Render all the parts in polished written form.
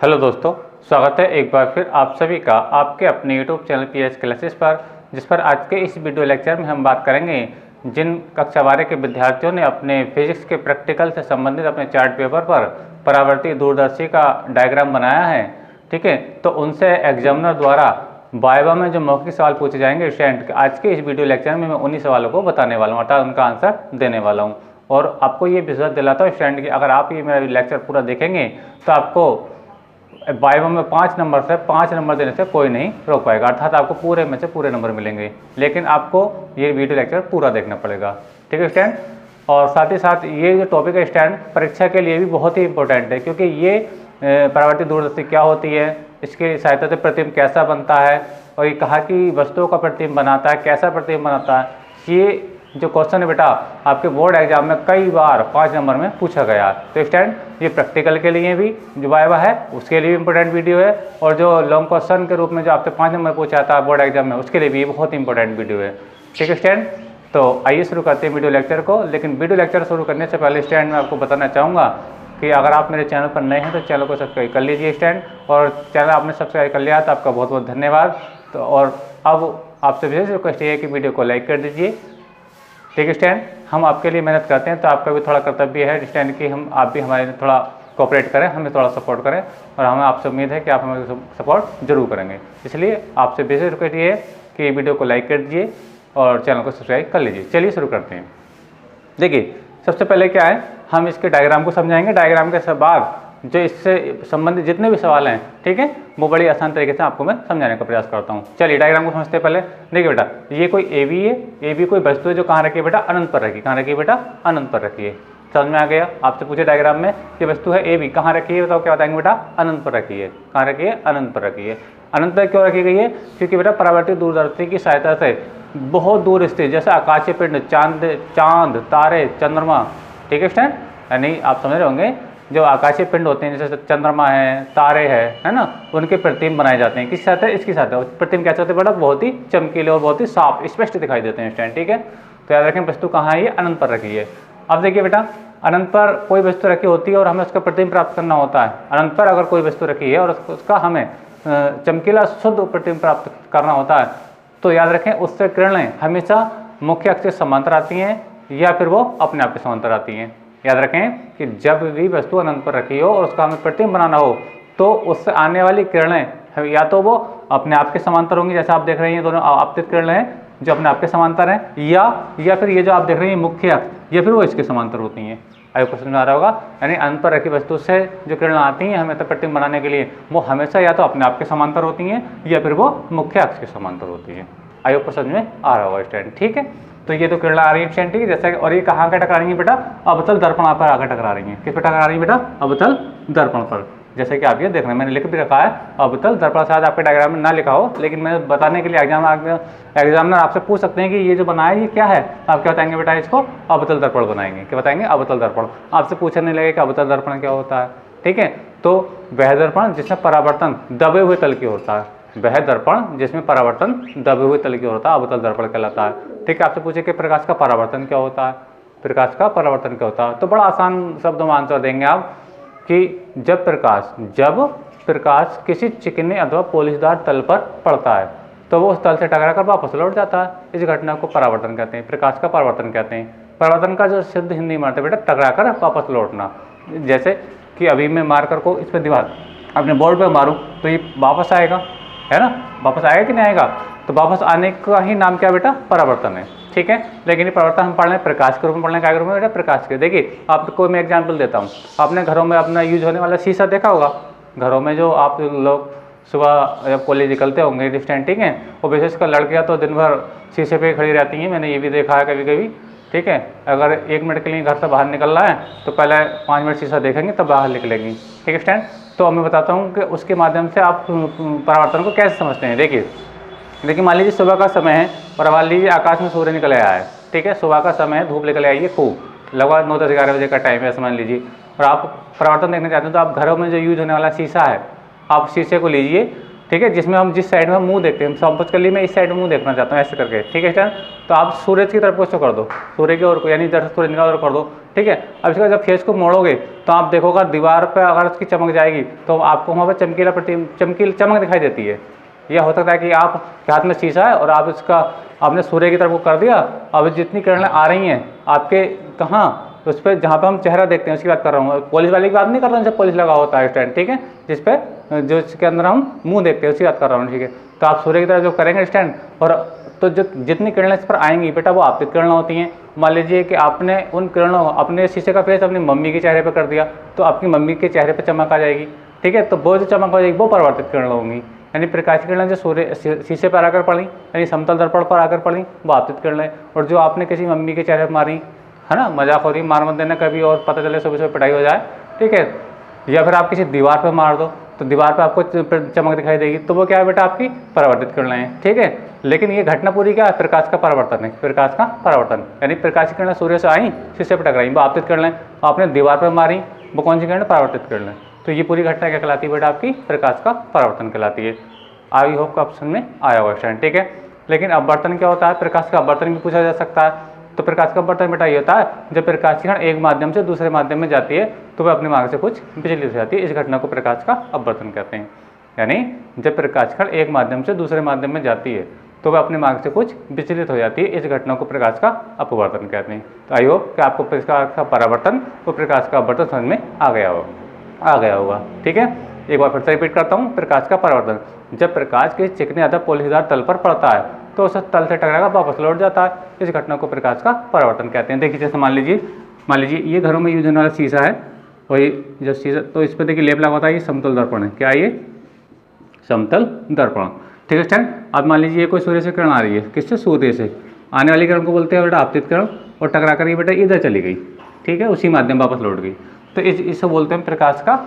Hello दोस्तों, स्वागत है एक बार फिर आप सभी का आपके अपने यूट्यूब चैनल पीएच क्लासेस पर, जिस पर आज के इस वीडियो लेक्चर में हम बात करेंगे जिन कक्षा 12 के विद्यार्थियों ने अपने फिजिक्स के प्रैक्टिकल से संबंधित अपने चार्ट पेपर पर परावर्ती दूरदर्शी का डायग्राम बनाया है। ठीक है, तो उनसे एग्जामिनर द्वारा वाइवा में जो मौखिक सवाल पूछे जाएंगे स्टूडेंट, आज के इस वीडियो लेक्चर में मैं उन्हीं सवालों को बताने वाला हूँ, अर्थात उनका आंसर देने वाला हूँ। और आपको ये विश्वास दिलाता हूँ स्टूडेंट कि अगर आप ये मेरा लेक्चर पूरा देखेंगे तो आपको वाइवा में 5 नंबर देने से कोई नहीं रोक पाएगा, अर्थात आपको पूरे में से पूरे नंबर मिलेंगे। लेकिन आपको ये वीडियो लेक्चर पूरा देखना पड़ेगा। ठीक है स्टूडेंट, और साथ ही साथ ये जो टॉपिक है स्टूडेंट परीक्षा के लिए भी बहुत ही इंपॉर्टेंट है, क्योंकि ये परावर्तित दूरदर्शी क्या होती है, इसकी सहायता से प्रतिबिंब कैसा बनता है, और ये कहाँ की वस्तुओं का प्रतिबिंब बनाता है, कैसा प्रतिबिंब बनाता है, ये जो क्वेश्चन है बेटा आपके बोर्ड एग्जाम में कई बार 5 नंबर में पूछा गया। तो स्टूडेंट ये प्रैक्टिकल के लिए भी जो वाइवा है उसके लिए भी इंपॉर्टेंट वीडियो है, और जो लॉन्ग क्वेश्चन के रूप में जो आपसे 5 नंबर पूछा था बोर्ड एग्जाम में उसके लिए भी बहुत इंपॉर्टेंट वीडियो है। ठीक है स्टूडेंट, तो आइए शुरू करते हैं वीडियो लेक्चर को। लेकिन वीडियो लेक्चर शुरू करने से पहले स्टूडेंट मैं आपको बताना चाहूँगा कि अगर आप मेरे चैनल पर नए हैं तो चैनल को सब्सक्राइब कर लीजिए स्टूडेंट, और चैनल आपने सब्सक्राइब कर लिया तो आपका बहुत बहुत धन्यवाद। तो और अब आपसे विशेष रिक्वेस्ट ये है कि वीडियो को लाइक कर दीजिए। ठीक है स्टूडेंट, हम आपके लिए मेहनत करते हैं तो आपका भी थोड़ा कर्तव्य है स्टूडेंट कि आप भी हमारे लिए थोड़ा कोऑपरेट करें, हमें थोड़ा सपोर्ट करें, और हमें आपसे उम्मीद है कि आप हमें सपोर्ट जरूर करेंगे। इसलिए आपसे विशेष रिक्वेस्ट ये है कि वीडियो को लाइक कर दीजिए और चैनल को सब्सक्राइब कर लीजिए। चलिए शुरू करते हैं। देखिए सबसे पहले क्या है, हम इसके डायग्राम को समझाएंगे। डायग्राम के सब भाग जो इससे संबंधित जितने भी सवाल हैं, ठीक है, वो बड़ी आसान तरीके से आपको मैं समझाने का प्रयास करता हूँ। चलिए डायग्राम को समझते हैं पहले। देखिए बेटा ये कोई ए बी है, ए बी कोई वस्तु है जो कहाँ रखी है बेटा, अनंत पर रखी। कहाँ रखी है बेटा, अनंत पर रखी है। समझ में आ गया? आपसे पूछे डायग्राम में ये वस्तु है ए बी, कहाँ रखी है बताओ, क्या बताएंगे बेटा, अनंत पर रखी है। कहाँ रखी है, अनंत पर रखी है। अनंत पर क्यों रखी गई है, क्योंकि बेटा परावर्तित दूरदर्शी की सहायता से बहुत दूर स्थित जैसे आकाशीय पिंड, चांद, तारे, चंद्रमा, ठीक है स्टूडेंट, यानी आप समझ रहे होंगे जो आकाशीय पिंड होते हैं जैसे चंद्रमा है, तारे है ना, उनके प्रतिबिंब बनाए जाते हैं। किस साथ है, इसके साथ है। प्रतिबिंब कैसे होते हैं बेटा, बहुत ही चमकीले और बहुत ही साफ स्पष्ट दिखाई देते हैं स्टूडेंट। ठीक है, तो याद रखें वस्तु कहाँ है, ये अनंत पर रखी है। अब देखिए बेटा अनंत पर कोई वस्तु रखी होती है और हमें उसका प्रतिबिंब प्राप्त करना होता है। अनंत पर अगर कोई वस्तु रखी है और उसका हमें चमकीला शुद्ध प्रतिबिंब प्राप्त करना होता है, तो याद रखें उससे किरणें हमेशा मुख्य अक्ष के समांतर आती हैं या फिर वो अपने आप के समांतर आती हैं। याद रखें कि जब भी वस्तु अनंत पर रखी हो और उसका हमें प्रतिबिंब बनाना हो तो उससे आने वाली किरणें या तो वो अपने आप के समांतर होंगी, जैसे आप देख रहे हैं दोनों आपतित किरणें हैं जो अपने आप के समांतर हैं, या फिर ये जो आप देख रहे हैं मुख्य अक्ष, या फिर वो इसके समांतर होती हैं। आगे क्वेश्चन में आ रहा होगा, यानी अनंत पर रखी वस्तु से जो किरणें आती हैं हमें प्रतिबिंब बनाने के लिए, वो हमेशा या तो अपने आप के समांतर होती हैं या फिर वो मुख्य अक्ष के समांतर होती हैं। आगे क्वेश्चन में आ रहा होगा स्टूडेंट। ठीक है, तो ये तो किरणें आ रही है स्टूडेंट, ठीक है, जैसे, और ये कहाँ का टकरा रही है बेटा, अवतल दर्पण पर आकर टकरा रही है। किस पर टकरा रही है बेटा, अवतल दर्पण पर। जैसे कि आप ये देख रहे हैं, मैंने लिख भी रखा है अवतल दर्पण। शायद आपके डायग्राम में ना लिखा हो, लेकिन मैं बताने के लिए एग्जामिनर आपसे पूछ सकते हैं कि ये जो बनाया ये क्या है, तो आप क्या बताएंगे बेटा, इसको अवतल दर्पण बनाएंगे। क्या बताएंगे, अवतल दर्पण। आपसे पूछने लगे कि अवतल दर्पण क्या होता है। ठीक है, तो वह दर्पण जिसमें परावर्तन दबे हुए तल की होता है, वह दर्पण जिसमें परावर्तन दबे हुए तल की होता है अवतल दर्पण कहलाता है। ठीक है, आपसे पूछे कि प्रकाश का परावर्तन क्या होता है, प्रकाश का परावर्तन क्या होता है, तो बड़ा आसान शब्दों में आंसर देंगे आप कि जब प्रकाश किसी चिकने अथवा पॉलिशदार तल पर पड़ता है तो वो उस तल से टकरा कर वापस लौट जाता है। इस घटना को परावर्तन कहते हैं, प्रकाश का परावर्तन कहते हैं। परावर्तन का जो सिद्ध हिंदी में है बेटा, टकरा कर वापस लौटना। जैसे कि अभी मैं मार्कर को इस पर दीवार अपने बोर्ड पर मारूँ तो ये वापस आएगा, है ना, वापस आएगा कि नहीं आएगा, तो वापस आने का ही नाम क्या बेटा, परावर्तन है। ठीक है, लेकिन ये परावर्तन हम पढ़ रहे हैं प्रकाश के रूप में, पढ़ रहे हैं क्या रूप में बेटा, प्रकाश के। देखिए आपको मैं एग्जांपल देता हूँ, आपने घरों में अपना यूज होने वाला शीशा देखा होगा। घरों में जो आप लोग सुबह जब कॉलेज निकलते होंगे डिस्टेंट, ठीक है, वो विशेषकर लड़कियाँ तो दिन भर शीशे पे खड़ी रहती हैं, मैंने ये भी देखा है कभी कभी। ठीक है, अगर 1 मिनट के लिए घर से बाहर निकलना है तो पहले 5 मिनट शीशा देखेंगे तब बाहर निकलेंगी। ठीक है स्टूडेंट, तो मैं बताता हूँ कि उसके माध्यम से आप परावर्तन को कैसे समझते हैं। देखिए मान लीजिए सुबह का समय है और मान लीजिए आकाश में सूर्य निकल आया है। ठीक है, सुबह का समय है, धूप निकल आई है खूब, लगभग 9, 10, 11 बजे का टाइम है समझ लीजिए, और आप परावर्तन देखना चाहते हैं तो आप घरों में जो यूज होने वाला शीशा है, आप शीशे को लीजिए। ठीक है, जिसमें हम जिस साइड में हम मुंह देखते हैं, सपोज कर लिए मैं इस साइड में मुंह देखना चाहता हूँ ऐसे करके, ठीक है स्टूडेंट। तो आप सूरज की तरफ को कर दो, सूर्य की ओर को, यानी इधर सूरज का ओर कर दो, ठीक है। अब इसका जब फेस को मोड़ोगे तो आप देखोगे दीवार पर अगर उसकी चमक जाएगी तो आपको वहाँ पर चमक दिखाई देती है। यह हो सकता है कि आपके हाथ में शीशा है और आप इसका आपने सूर्य की तरफ को कर दिया, अब जितनी किरणें आ रही हैं आपके कहाँ, उस पर जहाँ पे हम चेहरा देखते हैं उसकी बात कर रहा हूँ, पॉलिश वाले की बात नहीं कर रहा हूँ, जब पॉलिश लगा होता है स्टैंड, ठीक है, जिस पे जो इसके अंदर हम मुंह देखते हैं उसकी बात कर रहा हूँ, ठीक है। तो आप सूर्य की तरफ जो करेंगे स्टैंड, और तो जो जितनी किरणें इस पर आएंगी बेटा वो आपतित किरणें होती हैं। मान लीजिए कि आपने उन किरणों अपने शीशे का फेस अपनी मम्मी के चेहरे पर कर दिया तो आपकी मम्मी के चेहरे पर चमक आ जाएगी, ठीक है। तो वो जो चमक आ जाएगी वो परावर्तित किरणें होंगी, यानी प्रकाश की किरणें जो सूर्य शीशे पर आकर पड़ी, यानी समतल दर्पण पर आकर पड़ी, वो आपतित किरणें। और जो आपने किसी मम्मी के चेहरे पर मारी, है ना, मजाक हो रही, मार मत देना कभी और पता चले सुबह सुबह पिटाई हो जाए, ठीक है। या फिर आप किसी दीवार पर मार दो तो दीवार पर आपको चमक दिखाई देगी, तो वो क्या है बेटा, आपकी परावर्तित किरणें हैं, ठीक है। लेकिन ये घटना पूरी क्या है, प्रकाश का परावर्तन है, प्रकाश का परावर्तन, यानी प्रकाश की किरणें सूर्य से आई, शीशे पर टकराई, वो आपतित किरणें, आपने दीवार पर मारी, वो कौन सी किरणें, परावर्तित किरणें। तो ये पूरी घटना क्या कहलाती है बेटा, आपकी प्रकाश का परावर्तन कहलाती है। आई होप का ऑप्शन में आया हुआ स्टैंड, ठीक है। लेकिन अपवर्तन क्या होता है, प्रकाश का अपवर्तन भी पूछा जा सकता है। तो प्रकाश का अपवर्तन बेटा ये होता है जब प्रकाश की किरण एक माध्यम से दूसरे माध्यम में जाती है तो वह अपने मार्ग से कुछ विचलित हो जाती है, इस घटना को प्रकाश का अपवर्तन कहते हैं। यानी जब प्रकाश की किरण एक माध्यम से दूसरे माध्यम में जाती है तो वह अपने मार्ग से कुछ विचलित हो जाती है, इस घटना को प्रकाश का अपवर्तन कहते हैं। तो आई होप कि आपको प्रकाश का परावर्तन और प्रकाश का अपवर्तन समझ में आ गया होगा, ठीक है। एक बार फिर से रिपीट करता हूँ, प्रकाश का परावर्तन, जब प्रकाश के चिकने आधा पॉलिशदार तल पर पड़ता है तो उस तल से टकराकर वापस लौट जाता है, इस घटना को प्रकाश का परावर्तन कहते हैं। देखिए जैसे मान लीजिए ये घरों में यूज होने वाला शीशा है, और ये जो शीशा, तो इस पर देखिए लेप लगा होता है, ये समतल दर्पण है, क्या ये समतल दर्पण, ठीक है स्टैंड। अब मान लीजिए ये कोई सूर्य से किरण आ रही है, किससे, सूर्य से आने वाली किरण को बोलते हैं बेटा आपतित किरण, और टकरा कर ये बेटा इधर चली गई, ठीक है, उसी माध्यम वापस लौट गई, तो इसे बोलते हैं प्रकाश का,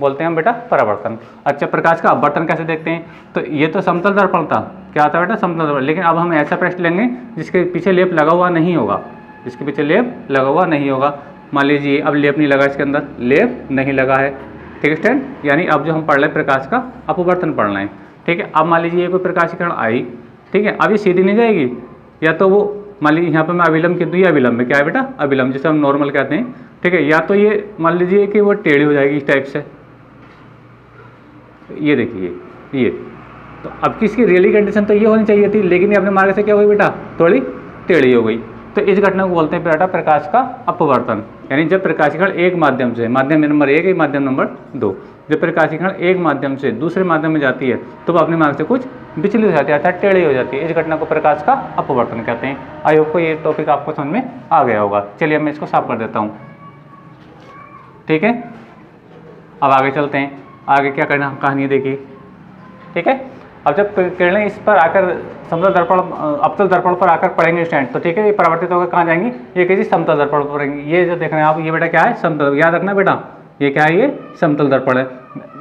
बोलते हैं बेटा परावर्तन। अच्छा, प्रकाश का अपवर्तन कैसे देखते हैं, तो ये तो समतल दर्पण था, क्या था बेटा, समतल दर्पण। लेकिन अब हम ऐसा प्रश्न लेंगे जिसके पीछे लेप लगा हुआ नहीं होगा, जिसके पीछे लेप लगा हुआ नहीं होगा। मान लीजिए अब लेप नहीं लगा, इसके अंदर लेप नहीं लगा है, ठीक है स्टैंड, यानी अब जो हम पढ़ रहे हैं प्रकाश का अपवर्तन पढ़ना है, ठीक है। अब मान लीजिए ये कोई प्रकाश की किरण आई, ठीक है, अब ये सीधी नहीं जाएगी, या तो वो मान लीजिए यहाँ पर मैं अविलंब किंतु ये अविलंब है, क्या है बेटा, अविलंब, जिसे हम नॉर्मल कहते हैं, ठीक है। या तो ये मान लीजिए कि वो टेढ़ी हो जाएगी इस टाइप से, ये देखिए ये, तो अब किसकी रियली कंडीशन तो ये होनी चाहिए थी, लेकिन ये अपने मार्ग से क्या हो गई बेटा, थोड़ी टेढ़ी हो गई, तो इस घटना को बोलते हैं बेटा प्रकाश का अपवर्तन। यानी जब प्रकाश की किरण एक माध्यम से, माध्यम नंबर 1 माध्यम नंबर 2, जब प्रकाश की किरण एक माध्यम से दूसरे माध्यम में जाती है तो वह अपने मार्ग से कुछ विचलित हो जाती है, अर्थात टेढ़ी हो जाती है, इस घटना को प्रकाश का अपवर्तन कहते हैं। आई होप को ये टॉपिक आपको समझ में आ गया होगा। चलिए मैं इसको साफ कर देता हूँ, ठीक है। अब आगे चलते हैं, आगे क्या करना कहानी देखिए, ठीक है। अब जब किरणें इस पर आकर समतल दर्पण, अवतल दर्पण पर आकर पड़ेंगे स्टैंड, तो ठीक है, ये परावर्तित होकर कहाँ जाएंगी, ये किसी समतल दर्पण पर पड़ेंगी। ये जो देख रहे हैं आप, ये बेटा क्या है, समतल, याद रखना बेटा, ये क्या है, ये समतल दर्पण है,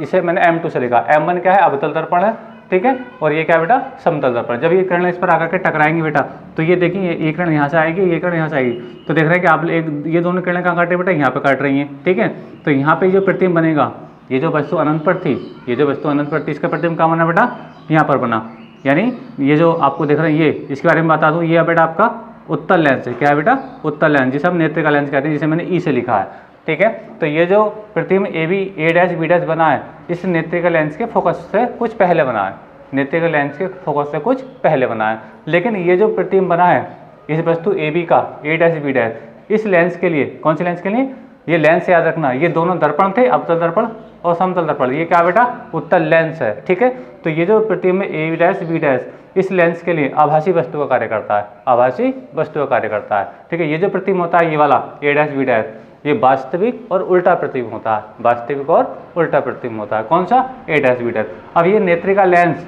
इसे मैंने M2 से लिखा, M1 क्या है, अवतल दर्पण है, ठीक है, और ये क्या है बेटा, समतल दर्पण। जब ये किरणें इस पर आकर के टकराएंगी बेटा, तो ये देखिए ये किरण यहाँ से आएगी, ये किरण यहाँ से आएगी, तो देख रहे हैं कि आप ये दोनों किरणें कहाँ काट रही है बेटा, यहाँ पे काट रही हैं, ठीक है। तो यहाँ पे जो प्रतिबिंब बनेगा, ये जो वस्तु अनंत पर थी, ये जो वस्तु अनंत पर थी, इसका प्रतिबिंब कहाँ बना बेटा, यहाँ पर बना। यानी ये जो आपको देख रहे हैं, ये इसके बारे में बता दूँ, ये बेटा आपका उत्तल लेंस है, क्या है बेटा, उत्तल लेंस, जिसे हम नेत्रिका लेंस कहते हैं, जिसे मैंने ई से लिखा है, ठीक है। तो ये जो प्रतिबिंब A' B' बना है, इस नेत्रिका लेंस के फोकस से कुछ पहले बना है, नेत्रिका लेंस के फोकस से कुछ पहले बना है। लेकिन ये जो प्रतिबिंब बना है इस वस्तु AB का, A', इस लेंस के लिए, कौन से लेंस के लिए, ये लेंस याद रखना, ये दोनों दर्पण थे, अवतल दर्पण और समतल दर्पण, ये क्या बेटा, उत्तल लेंस है, ठीक है। तो ये जो प्रतिबिंब A', B' इस लेंस के लिए आभासी वस्तु का कार्य करता है, आभासी वस्तु का कार्य करता है, ठीक है। ये जो प्रतिबिंब होता है, ये वाला A', B', ये वास्तविक और उल्टा प्रतिबिंब होता है, वास्तविक और उल्टा प्रतिबिंब होता है, कौन सा, A', B'। अब ये नेत्रिका लेंस,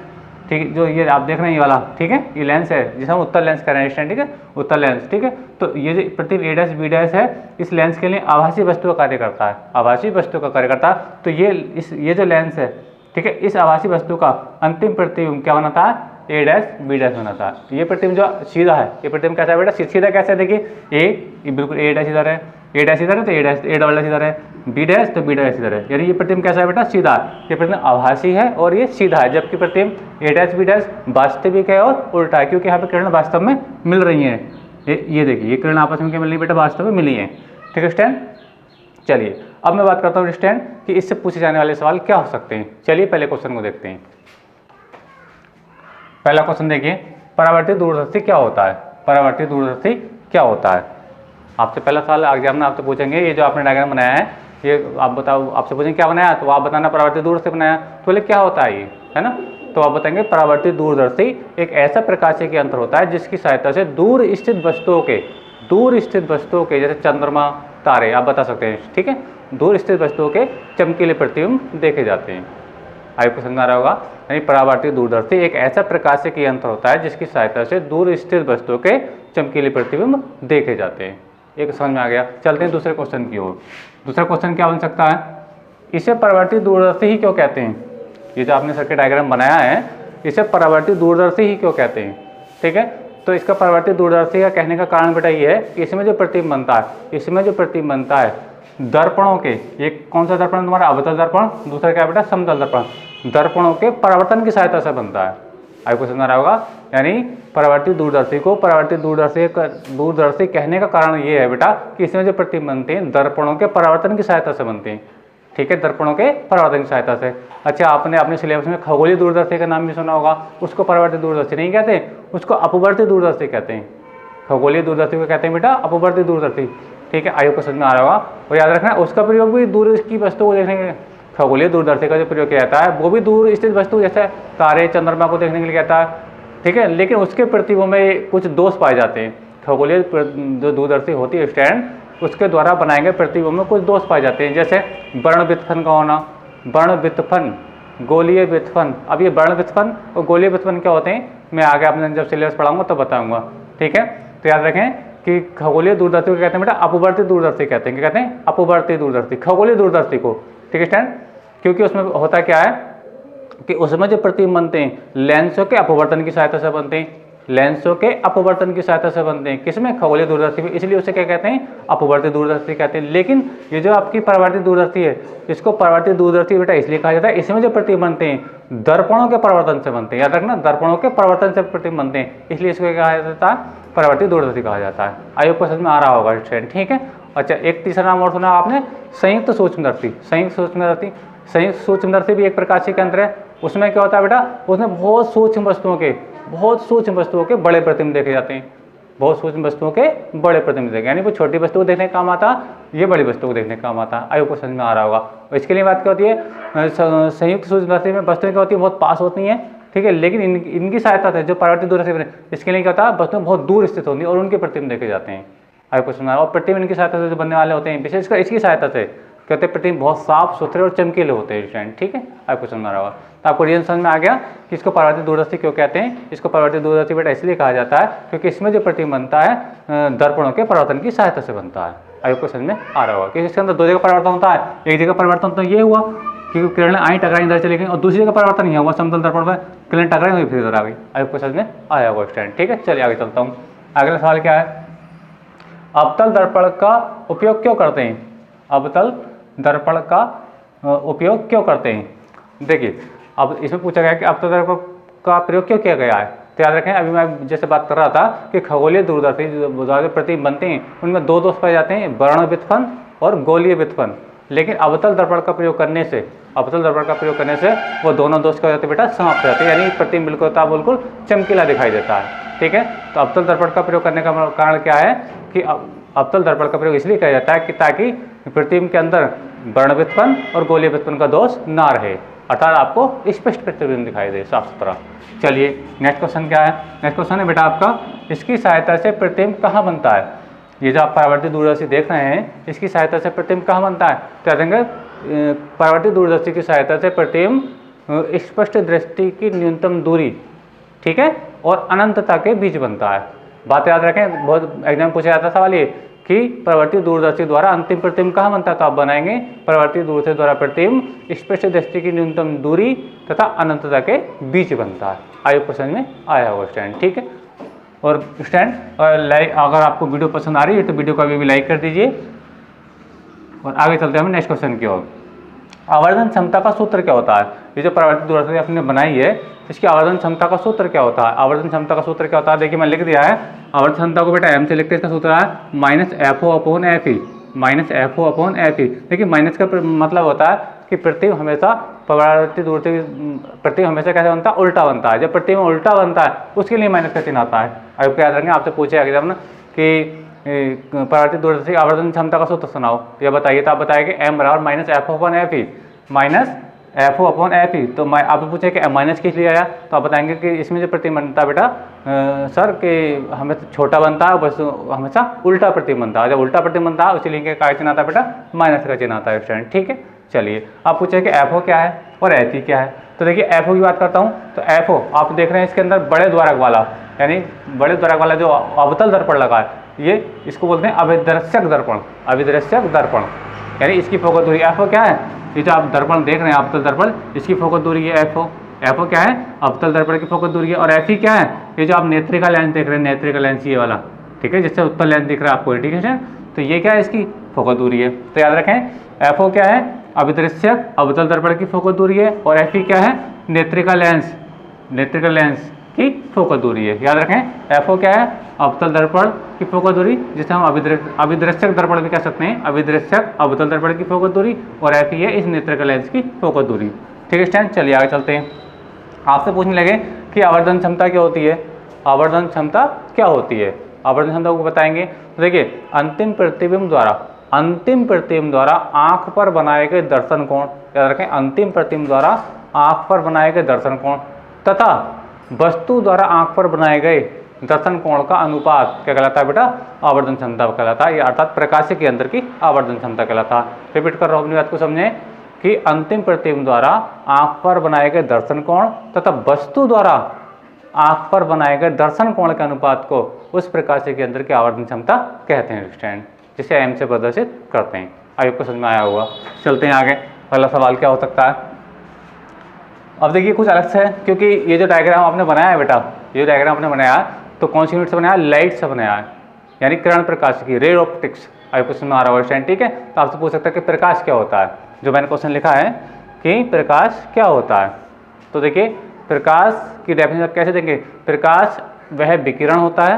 ठीक है, जो ये आप देख रहे हैं ये वाला, ठीक है, ये लेंस है जिसे हम उत्तल लेंस कह रहे हैं, ठीक है, उत्तल लेंस, ठीक है। तो ये जो प्रतिबिंब A', B' है, इस लेंस के लिए आभासी वस्तु का कार्य करता है, आभासी वस्तु का कार्य करता है। तो ये जो लेंस है, ठीक है, इस आभासी वस्तु का अंतिम प्रतिबिंब क्या बनाता है, A', B' बनाता है। ये प्रतिबिंब जो सीधा है, ये प्रतिबिंब कैसा है बेटा, सीधा कैसे है, देखिए ये बिल्कुल A' इधर है, ए डैश इधर है तो ए डैश, ए डबल डैश इधर है, बी डैश तो बी डैश इधर है, यानी ये प्रतिबिंब कैसा है बेटा, सीधा। ये प्रतिबिंब आभासी है और ये सीधा है, जबकि प्रतिबिंब ए डैश बी डैश वास्तविक है और उल्टा है, क्योंकि यहाँ पे किरण वास्तव में मिल रही है। ये देखिए, ये किरण आपस में क्या मिल रही है बेटा, वास्तव में मिली है। ठीक है स्टूडेंट, चलिए अब मैं बात करता हूँ स्टूडेंट कि इससे पूछे जाने वाले सवाल क्या हो सकते हैं। चलिए पहले क्वेश्चन को देखते हैं। पहला क्वेश्चन देखिए, परावर्तित दूरदर्शी क्या होता है। परावर्तित दूरदर्शी क्या होता है, आपसे पहला सवाल एग्जाम में आपसे पूछेंगे, ये जो आपने डायग्राम बनाया है ये आप बताओ, आपसे पूछेंगे क्या बनाया, तो आप बताना परावर्तित दूरदर्शी बनाया, तो बोले क्या होता है ये, है ना। तो आप बताएंगे परावर्तित दूरदर्शी एक ऐसा प्रकाशीय यंत्र होता है जिसकी सहायता से दूर स्थित वस्तुओं के जैसे चंद्रमा, तारे आप बता सकते हैं। ठीक है, दूर स्थित वस्तुओं के चमकीले प्रतिबिंब देखे जाते हैं। आपको समझ आ रहा होगा, यानी परावर्तित दूरदर्शी एक ऐसा प्रकाशीय यंत्र होता है जिसकी सहायता से दूर स्थित वस्तुओं के चमकीले प्रतिबिंब देखे जाते हैं। एक समझ में आ गया। चलते हैं दूसरे क्वेश्चन की ओर। दूसरा क्वेश्चन क्या बन सकता है, इसे परावर्तित दूरदर्शी ही क्यों कहते हैं। ये जो आपने सर्किट डायग्राम बनाया है, इसे परावर्तित दूरदर्शी ही क्यों कहते हैं। ठीक है, तो इसका परावर्तित दूरदर्शी का कहने का कारण बेटा ये है कि इसमें जो प्रतिबिंब बनता है, दर्पणों के, एक कौन सा दर्पण तुम्हारा, अवतल दर्पण, दूसरा क्या बेटा, समतल दर्पण, दर्पणों के परावर्तन की सहायता से बनता है। आपको समझ रहा होगा, यानी परावर्तित दूरदर्शी को परावर्तित दूरदर्शी कहने का कारण ये है बेटा कि इसमें जो प्रतिबिंब बनते हैं दर्पणों के परावर्तन की सहायता से बनते हैं। ठीक है, दर्पणों के परावर्तन की सहायता से। अच्छा, आपने अपने सिलेबस में खगोलीय दूरदर्शी का नाम भी सुना होगा, उसको परावर्तित दूरदर्शी नहीं कहते, उसको अपवर्तित दूरदर्शी कहते हैं। खगोलीय दूरदर्शी को कहते हैं बेटा अपवर्तित दूरदर्शी। ठीक है, आयोग को समझ में आ रहा होगा। और याद रखना उसका प्रयोग भी दूर की वस्तु को देखने के, खगोलीय दूरदर्शी का जो प्रयोग किया जाता है वो भी दूर स्थित वस्तु जैसे तारे, चंद्रमा को देखने के लिए कहता है। ठीक है, लेकिन उसके प्रतिबिंब में कुछ दोष पाए जाते हैं। खगोलीय जो दूरदर्शी होती है स्टैंड, उसके द्वारा बनाए गए प्रतिबिंब में कुछ दोष पाए जाते हैं, जैसे वर्ण व्युत्पन्न का होना, वर्ण व्युत्पन्न, गोलीय व्युत्पन्न। अब ये वर्ण व्युत्पन्न और गोलीय व्युत्पन्न क्या होते हैं, मैं आगे आपने जब सिलेबस पढ़ाऊंगा तब बताऊंगा। ठीक है, तो याद रखें कि खगोलीय दूरदर्शी को कहते हैं बेटा अपवर्तित दूरदर्शी कहते हैं। क्या कहते हैं, अपवर्तित दूरदर्शी, खगोलीय दूरदर्शी को। ठीक है स्टैंड, क्योंकि उसमें होता क्या है कि उसमें जो प्रतिबिंब बनते हैं लेंसों के अपवर्तन की सहायता से बनते हैं, लेंसों के अपवर्तन की सहायता से बनते हैं। किसमें, खगोलीय दूरदर्शी में, इसलिए उसे क्या कहते हैं, अपवर्तित दूरदर्शी कहते हैं। लेकिन ये जो आपकी परावर्तित दूरदर्शी है, इसको परावर्तित दूरदर्शी बेटा इसलिए कहा जाता है, इसमें जो प्रतिबिंब बनते हैं दर्पणों के परिवर्तन से बनते हैं। याद रखना, दर्पणों के परिवर्तन से प्रतिबिंब बनते हैं, इसलिए इसको क्या कहा जाता है, परावर्तित दूरदर्शी कहा जाता है। आयोग को समझ में आ रहा होगा स्टूडेंट। ठीक है, अच्छा एक तीसरा नाम और सुना आपने, संयुक्त सूक्ष्मदर्शी। संयुक्त सूक्ष्मदर्शी भी एक प्रकाशीय यंत्र है। उसमें क्या होता है बेटा, उसमें बहुत सूक्ष्म वस्तुओं के बड़े प्रतिबिंब देखे जाते हैं। बहुत सूक्ष्म वस्तुओं के बड़े प्रतिबिंब देखे, यानी वो छोटी वस्तु को देखने का काम आता, ये बड़ी वस्तु को देखने का काम आता है। आयोग को समझ में आ रहा होगा। और इसके लिए बात क्या होती है, संयुक्त सूक्ष्मदर्शी में वस्तुएं क्या होती है, बहुत पास होती हैं। ठीक है, लेकिन इनकी सहायता से जो परावर्तित दूरदर्शी, इसके लिए क्या होता है, वस्तुएं बहुत दूर स्थित होती है और उनके प्रतिबिंब देखे जाते हैं। आयोग को समझ में आ रहा है। और प्रतिबिंब इनकी सहायता से जो बनने वाले होते हैं, विशेषकर इसकी सहायता से कहते हैं प्रतिबिंब बहुत साफ सुथरे और चमकीले होते हैं स्टूडेंट। ठीक है, आपको समझ में आ रहा होगा। तो आपको रीजन समझ में आ गया कि इसको परावर्तित दूरदर्शी क्यों कहते हैं। इसको परावर्तित दूरदर्शी बेटा इसलिए कहा जाता है क्योंकि इसमें जो प्रतिबिंब बनता है दर्पणों के परिवर्तन की सहायता से बनता है। आयोग को समझ में आ रहा होगा कि इसके अंदर दो जगह परिवर्तन होता है। एक जगह परिवर्तन तो ये हुआ कि किरणें आई, टकराई, इधर चली गई, और दूसरी जगह परिवर्तन नहीं हुआ, समतल दर्पण पर किरणें टकराई हुई फिर इधर आ गई। आयोग को समझ में आया होगा स्टूडेंट। ठीक है, चलिए आगे चलता हूँ। अगला सवाल क्या है, अवतल दर्पण का उपयोग क्यों करते हैं। अवतल दर्पण का उपयोग क्यों करते हैं। देखिए, अब इसमें पूछा गया कि अवतल दर्पण का प्रयोग क्यों किया गया है। तो याद रखें, अभी मैं जैसे बात कर रहा था कि खगोलीय दूरदर्शी जो प्रतिबिंब बनते हैं उनमें दो दोष पाए जाते हैं, वर्ण व्युत्पन्न और गोलीय व्युत्पन्न। लेकिन अवतल दर्पण का प्रयोग करने से वो दोनों दोष क्या हो जाते हैं बेटा, समाप्त हो जाते हैं, यानी प्रतिबिंब बिल्कुल चमकीला दिखाई देता है। ठीक है, तो अवतल दर्पण का प्रयोग करने का कारण क्या है कि अवतल दर्पण का प्रयोग इसलिए किया जाता है कि ताकि प्रतिबिंब के अंदर वर्ण व्युत्पन्न और गोलीय व्युत्पन्न का दोष ना रहे, अर्थात आपको स्पष्ट प्रतिबिंब दिखाई दे, साफ सुथरा। चलिए नेक्स्ट क्वेश्चन क्या है। नेक्स्ट क्वेश्चन है बेटा आपका, इसकी सहायता से प्रतिबिंब कहाँ बनता है। ये जो आप परावर्तित दूरदर्शी देख रहे हैं, इसकी सहायता से प्रतिबिंब कहाँ बनता है। तो याद रखेंगे, परावर्तित दूरदर्शी की सहायता से प्रतिबिंब स्पष्ट दृष्टि की न्यूनतम दूरी, ठीक है, और अनंतता के बीच बनता है। बात याद रखें, बहुत एग्जाम पूछा जाता सवाल ये कि परावर्तित दूरदर्शी द्वारा अंतिम प्रतिबिंब कहाँ बनता है। तो आप बनाएंगे परावर्तित दूरदर्शी द्वारा प्रतिबिंब स्पष्ट दृष्टि की न्यूनतम दूरी तथा अनंतता के बीच बनता है। आयोग समझ में आया होगा स्टूडेंट। ठीक है, और स्टूडेंट लाइक अगर आपको वीडियो पसंद आ रही है तो वीडियो को अभी भी लाइक कर दीजिए और आगे चलते हैं हम नेक्स्ट क्वेश्चन की ओर। आवर्धन क्षमता का सूत्र क्या होता है? ये जो परावर्तित दूरस्थ आपने बनाई है, इसकी आवर्धन क्षमता का सूत्र क्या होता है? आवर्धन क्षमता का सूत्र क्या होता है? देखिए मैं लिख दिया है। आवर्धन क्षमता को बेटा एम से लिखते हैं, इसका सूत्र है -FO/FE, -FO/FE। देखिए माइनस का मतलब होता है कि प्रतिबिंब हमेशा परावर्तित दूरस्थ प्रतिबिंब हमेशा कैसे बनता है? उल्टा बनता है। जब प्रतिबिंब उल्टा बनता है उसके लिए माइनस का चिन्ह आता है। आपको याद रखेंगे, आपसे पूछे एग्जाम ना कि परावर्तित दूरस्थ की आवर्धन क्षमता का सूत्र सुनाओ, या बताइए, तो आप बताइए कि m बराबर -FO/FE, -FO/FE। तो आप पूछे कि माइनस किस लिए आया, तो आप बताएंगे कि इसमें जो प्रतिबिंब बनता है बेटा सर कि हमेशा छोटा बनता है, बस हमेशा उल्टा प्रतिबिंब बनता है। जब उल्टा प्रतिबिंब बनता है उसी का चिन्ह आता है बेटा माइनस का चिन्ह आता है स्टूडेंट। ठीक है, चलिए आप पूछे कि FO क्या है और FE क्या है। तो देखिए FO की बात करता हूँ, तो FO आप देख रहे हैं इसके अंदर बड़े द्वारक वाला, यानी बड़े द्वारक वाला जो अवतल दर्पण लगा है, ये इसको बोलते हैं अभिदृश्यक दर्पण। अभिदृश्यक दर्पण यानी इसकी फोकस दूरी FO क्या है? ये जो आप दर्पण देख रहे हैं अवतल दर्पण, इसकी फोकस दूरी है FO। FO क्या है? अवतल दर्पण की फोकस दूरी है। और FE क्या है? ये जो आप नेत्रिका लेंस देख रहे हैं, नेत्रिका लेंस ये वाला, ठीक है, जिससे उत्तल लेंस दिख रहा है आपको, ठीक है। तो ये क्या है? इसकी फोकस दूरी है। तो याद रखें FO क्या है? अभिदृश्यक अवतल दर्पण की फोकस दूरी है। और FE क्या है? नेत्रिका लेंस, नेत्रिका लेंस की फोकस दूरी है। याद रखें FO क्या है? अवतल दर्पण की फोकस दूरी, जिसे हम अभिदृश्यक दर्पण भी कह सकते हैं, अभिदृश्यक अवतल दर्पण की फोकस दूरी। और FE है इस नेत्रिका लेंस की फोकस दूरी। ठीक है स्टूडेंट, चलिए आगे चलते हैं। आपसे पूछने लगे कि आवर्धन क्षमता क्या होती है? आवर्धन क्षमता क्या होती है? आवर्धन क्षमता को बताएंगे। तो देखिए अंतिम प्रतिबिंब द्वारा आंख पर बनाए गए दर्शन कोण, याद रखें अंतिम प्रतिबिंब द्वारा आंख पर बनाए गए दर्शन कोण तथा वस्तु द्वारा आंख पर बनाए गए दर्शन कोण का अनुपात क्या कहलाता है बेटा? आवर्धन क्षमता कहलाता है, अर्थात प्रकाशीय के अंदर की आवर्धन क्षमता कहलाता है। रिपीट कर रहा हूँ अपनी बात को, समझें कि अंतिम प्रतिबिंब द्वारा आंख पर बनाए गए दर्शन कोण तथा वस्तु द्वारा आंख पर बनाए गए दर्शन कोण के अनुपात को उस प्रकाशीय के अंदर की आवर्धन क्षमता कहते हैं स्टूडेंट, जिसे एम से प्रदर्शित करते हैं। आयोग को समझ में आया होगा। चलते हैं आगे, पहला सवाल क्या हो सकता है? अब देखिए कुछ अलग से है, क्योंकि ये जो डायग्राम आपने बनाया है बेटा, ये डायग्राम आपने बनाया है तो कौन सी यूनिट से बनाया? लाइट से बनाया है, यानी किरण प्रकाश की, रे ऑप्टिक्स। आयोग को समझ में आ रहा होगा स्टूडेंट, ठीक है। तो आपसे पूछ सकता है कि प्रकाश क्या होता है, जो मैंने क्वेश्चन लिखा है कि प्रकाश क्या होता है। तो देखिए प्रकाश की डेफिनेशन आप कैसे देंगे? प्रकाश वह विकिरण होता है,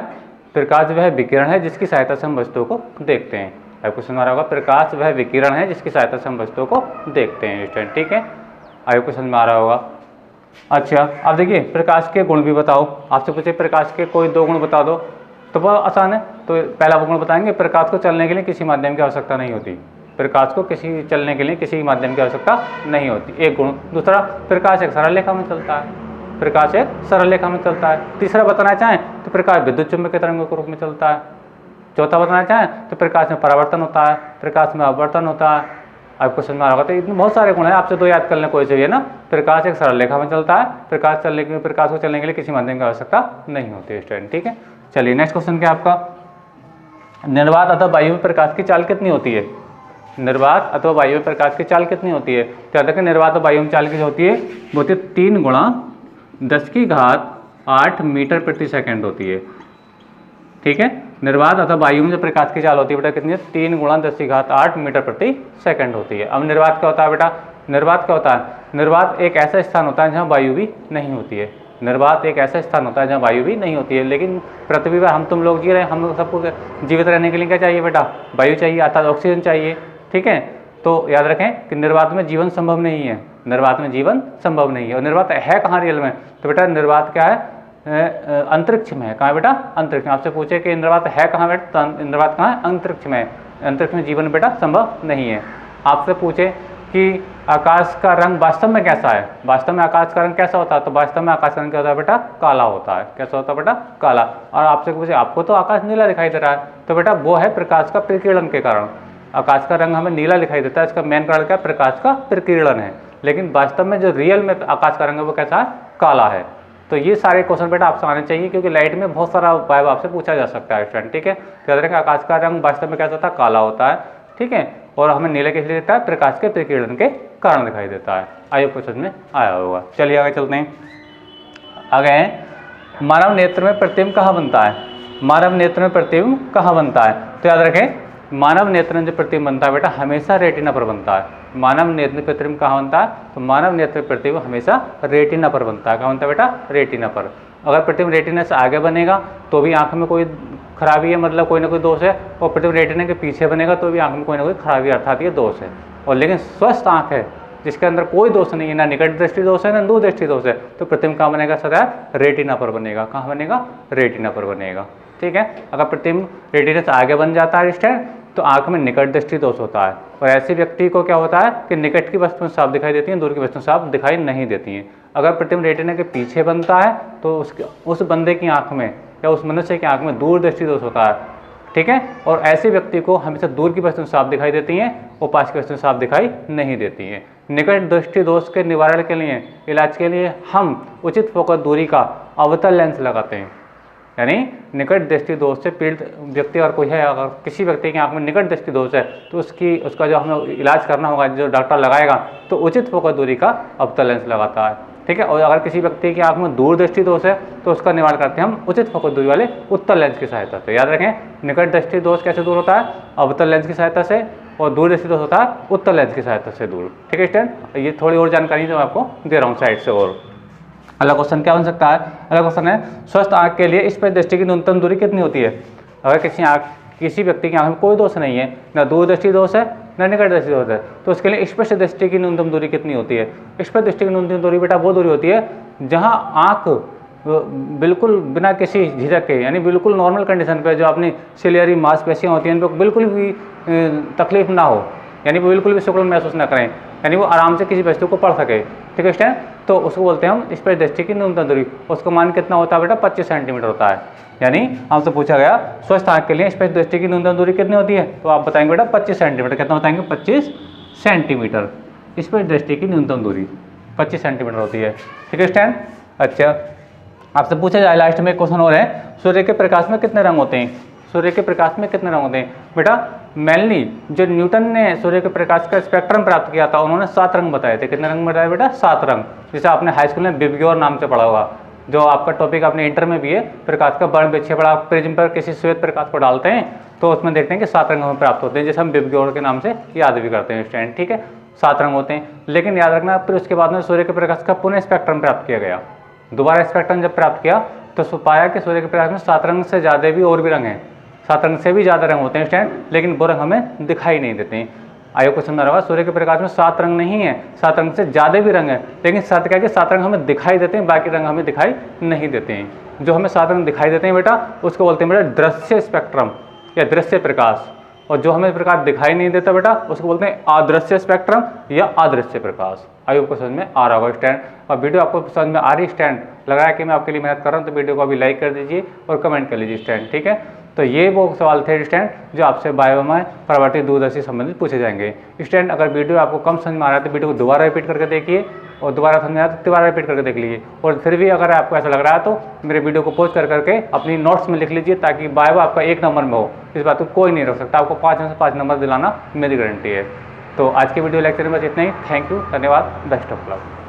प्रकाश वह विकिरण है जिसकी सहायता से हम वस्तुओं को देखते हैं। आपको समझ आ रहा होगा, प्रकाश वह विकिरण है जिसकी सहायता से हम वस्तुओं को देखते हैं स्टूडेंट, ठीक है। आयोग को समझ में आ रहा होगा। अच्छा अब देखिए प्रकाश के गुण भी बताओ। आपसे पूछे प्रकाश के कोई दो गुण बता दो, तो बहुत आसान है। तो पहला गुण बताएंगे, प्रकाश को चलने के लिए किसी माध्यम की आवश्यकता नहीं होती। प्रकाश को चलने के लिए किसी माध्यम की आवश्यकता नहीं होती, एक गुण। दूसरा, प्रकाश एक सरल रेखा में चलता है, प्रकाश एक सरल रेखा में चलता है। तीसरा बताना चाहें तो प्रकाश विद्युत चुम्बकीय तरंगों के रूप में चलता है। चौथा बताना चाहें तो प्रकाश में परावर्तन होता है, प्रकाश में अपवर्तन होता है। आपको समझ में आ रहा होगा। तो इतने बहुत सारे गुण हैं, आपसे दो याद कर लें कोई चाहिए ना। प्रकाश एक सरल रेखा में चलता है, प्रकाश को चलने के लिए किसी माध्यम की आवश्यकता नहीं होती है स्टूडेंट, ठीक है। चलिए नेक्स्ट क्वेश्चन क्या आपका? निर्वात अथवा वायु में प्रकाश की चाल कितनी होती है? निर्वात अथवा वायु में प्रकाश की चाल कितनी होती है? तो याद रखें निर्वात और वायु में चाल की जो होती है वो होती है 3 × 10⁸ मीटर प्रति सेकंड होती है, ठीक है। निर्वात अथवा वायु में जो प्रकाश की चाल होती है बेटा कितनी है? 3 × 10⁸ मीटर प्रति सेकंड होती है। अब निर्वात क्या होता है बेटा? निर्वात क्या होता है? निर्वात एक ऐसा स्थान होता है जहाँ वायु भी नहीं होती है। निर्वात एक ऐसा स्थान होता है जहाँ वायु भी नहीं होती है। लेकिन पृथ्वी पर हम तुम लोग जी रहे हैं, हम लोग सबको जीवित रहने के लिए क्या चाहिए बेटा? वायु चाहिए, अर्थात ऑक्सीजन चाहिए, ठीक है। तो याद रखें कि निर्वात में जीवन संभव नहीं है, निर्वात में जीवन संभव नहीं है। और निर्वात है कहाँ रियल में? तो बेटा निर्वात क्या है? अंतरिक्ष में है। कहाँ बेटा? अंतरिक्ष में। आपसे पूछे कि निर्वात है कहाँ बेटा? तो निर्वात कहाँ है? अंतरिक्ष में। अंतरिक्ष में जीवन बेटा संभव नहीं है। आपसे पूछे कि आकाश का रंग वास्तव में कैसा है? वास्तव में आकाश का रंग कैसा होता है? तो वास्तव में आकाश का रंग क्या होता है बेटा? काला होता है। कैसा होता है बेटा? काला। और आपसे पूछे आपको तो आकाश नीला दिखाई दे रहा है, तो बेटा वो है प्रकाश का प्रकीर्णन के कारण। आकाश का रंग हमें नीला दिखाई देता है, इसका मेन कारण क्या? प्रकाश का प्रकीर्णन है। लेकिन वास्तव में जो रियल में आकाश का रंग है वो कैसा है? काला है। तो ये सारे क्वेश्चन बेटा आपसे आने चाहिए, क्योंकि लाइट में बहुत सारा वाइब आपसे पूछा जा सकता है स्टूडेंट, ठीक है। याद रखें आकाश का रंग वास्तव में कैसा होता है? काला होता है, ठीक है। और हमें नीले किस लिए देता है? प्रकाश के प्रकीर्णन के कारण दिखाई देता है। आइए क्वेश्चन में आया होगा। चलिए आगे चलते हैं। आगे हैं मानव नेत्र में प्रतिबिंब कहाँ बनता है? मानव नेत्र में प्रतिबिंब कहाँ बनता है? तो याद रखें मानव नेत्र जो प्रतिबिंब बनता है बेटा हमेशा रेटिना पर बनता है। मानव नेत्र प्रतिबिंब कहाँ बनता है? तो मानव नेत्र प्रतिबिंब हमेशा रेटिना पर बनता है। कहाँ बनता है बेटा? रेटिना पर। अगर प्रतिबिंब रेटिना से आगे बनेगा तो भी आंख में कोई खराबी है, मतलब कोई ना कोई दोष है, और प्रतिबिंब रेटिना के पीछे बनेगा तो भी आंख में कोई ना कोई खराबी अर्थात ये दोष है। और लेकिन स्वस्थ आंख है जिसके अंदर कोई दोष नहीं है, ना निकट दृष्टि दोष है ना दूर दृष्टि दोष है, तो प्रतिबिंब कहाँ बनेगा? सदा रेटिना पर बनेगा। कहाँ बनेगा? रेटिना पर बनेगा। ठीक है। अगर प्रतिबिंब रेटिना से आगे बन जाता है स्टैंड तो आंख में निकट दृष्टि दोष होता है, और ऐसे व्यक्ति को क्या होता है कि निकट की वस्तुएं साफ दिखाई देती हैं, दूर की वस्तुएं साफ दिखाई नहीं देती हैं। अगर प्रतिबिंब रेटिना के पीछे बनता है तो उस बंदे की आंख में या उस मनुष्य की आंख में दूर दृष्टि दोष होता है। ठीक है। और ऐसे व्यक्ति को हमेशा दूर की वस्तुएं साफ दिखाई देती हैं और पास की वस्तुएं साफ दिखाई नहीं देती हैं। निकट दृष्टि दोष के निवारण के लिए, इलाज के लिए हम उचित फोकस दूरी का अवतल लेंस लगाते हैं। यानी निकट दृष्टि दोष से पीड़ित व्यक्ति अगर कोई है, अगर किसी व्यक्ति की आंख में निकट दृष्टि दोष है तो उसका जो हमें इलाज करना होगा, जो डॉक्टर लगाएगा, तो उचित फोकस दूरी का अवतल लेंस लगाता है। ठीक है। और अगर किसी व्यक्ति की आंख में दूर दृष्टि दोष है तो उसका निवारण करते हैं हम उचित फोकस दूरी वाले उत्तल लेंस की सहायता से। याद रखें, निकट दृष्टि दोष कैसे दूर होता है? अवतल लेंस की सहायता से, और दूर दृष्टि दोष होता है उत्तल लेंस की सहायता से दूर। ठीक है स्टूडेंट, ये थोड़ी और जानकारी जो मैं आपको दे रहा हूँ साइड से। और अगला क्वेश्चन क्या बन सकता है? अगला क्वेश्चन है, स्वस्थ आंख के लिए स्पष्ट दृष्टि की न्यूनतम दूरी कितनी होती है? अगर किसी व्यक्ति की आंख में कोई दोष नहीं है, ना दूर दृष्टि दोष है ना निकट दृष्टि दोष है, तो उसके लिए स्पष्ट दृष्टि की न्यूनतम दूरी कितनी होती है? स्पष्ट दृष्टि की न्यूनतम दूरी बेटा वो दूरी होती है जहां आंख बिल्कुल बिना किसी झिझक के, यानी बिल्कुल नॉर्मल कंडीशन पे, जो अपनी सिलियरी मांसपेशियां होती हैं, उनको बिल्कुल भी तकलीफ ना हो, यानी वो बिल्कुल भी शुक्ल महसूस ना करें, यानी वो आराम से किसी वस्तु को पढ़ सके। ठीक है स्टैंड, तो उसको बोलते हैं हम स्पष्ट दृष्टि की न्यूनतम दूरी। उसका मान कितना होता है बेटा? 25 सेंटीमीटर होता है। यानी हमसे पूछा गया स्वस्थ आंख के लिए स्पष्ट दृष्टि की न्यूनतम दूरी कितनी होती है, तो आप बताएंगे बेटा 25 सेंटीमीटर। कितना बताएंगे? 25 सेंटीमीटर स्पष्ट दृष्टि की न्यूनतम दूरी 25 सेंटीमीटर होती है। ठीक है स्टैंड। अच्छा, आपसे पूछा जाए लास्ट में क्वेश्चन और है, सूर्य के प्रकाश में कितने रंग होते हैं? सूर्य के प्रकाश में कितने रंग होते हैं बेटा? मेनली जो न्यूटन ने सूर्य के प्रकाश का स्पेक्ट्रम प्राप्त किया था, उन्होंने 7 रंग बताए थे। कितने रंग बताए बेटा? 7 रंग। जैसे आपने हाई स्कूल में विबग्योर नाम से पढ़ा होगा, जो आपका टॉपिक अपने इंटर में भी है, प्रकाश का वर्ण विक्षेपण। आप प्रिज्म पर किसी श्वेत प्रकाश को डालते हैं तो उसमें देखते हैं कि 7 रंग हमें प्राप्त होते हैं, जैसे हम विबग्योर के नाम से याद भी करते हैं स्टूडेंट। ठीक है, 7 रंग होते हैं। लेकिन याद रखना, फिर उसके बाद में सूर्य के प्रकाश का पुनः स्पेक्ट्रम प्राप्त किया गया। दोबारा स्पेक्ट्रम जब प्राप्त किया तो पाया कि सूर्य के प्रकाश में 7 रंग से ज़्यादा भी और भी रंग हैं, 7 रंग से भी ज़्यादा रंग होते हैं स्टैंड, लेकिन वो रंग हमें दिखाई नहीं देते हैं। आयोग को समझ रहा होगा, सूर्य के प्रकाश में 7 रंग नहीं है, 7 रंग से ज़्यादा भी रंग है, लेकिन साथ क्या कि 7 रंग हमें दिखाई देते हैं, बाकी रंग हमें दिखाई नहीं देते हैं। जो हमें 7 रंग दिखाई देते हैं बेटा, उसको बोलते हैं बेटा दृश्य स्पेक्ट्रम या दृश्य प्रकाश। और जो हमें प्रकाश दिखाई नहीं देता बेटा, उसको बोलते हैं अदृश्य स्पेक्ट्रम या अदृश्य प्रकाश। आयोग को समझ में आ रहा होगा स्टैंड। और वीडियो आपको समझ में आ रही स्टैंड, लग रहा है कि मैं आपके लिए मेहनत कर रहा हूँ, तो वीडियो को अभी लाइक कर दीजिए और कमेंट कर लीजिए स्टैंड। ठीक है, तो ये वो सवाल थे स्टैंड जो आपसे बायो में परावर्तित दूरदर्शी संबंधित पूछे जाएंगे स्टैंड। अगर वीडियो आपको कम समझ में आ रहा है तो वीडियो को दोबारा रिपीट करके देखिए, और दोबारा समझ में आया तो दोबारा रिपीट करके देख लीजिए। और फिर भी अगर आपको ऐसा लग रहा है तो मेरे वीडियो को पॉज कर करके अपनी नोट्स में लिख लीजिए, ताकि बायो आपका 1 नंबर में हो। इस बात को कोई नहीं रख सकता, आपको 5 में से 5 नंबर दिलाना मेरी गारंटी है। तो आज के वीडियो लेक्चर में बस इतना ही। थैंक यू, धन्यवाद, बेस्ट ऑफ लक।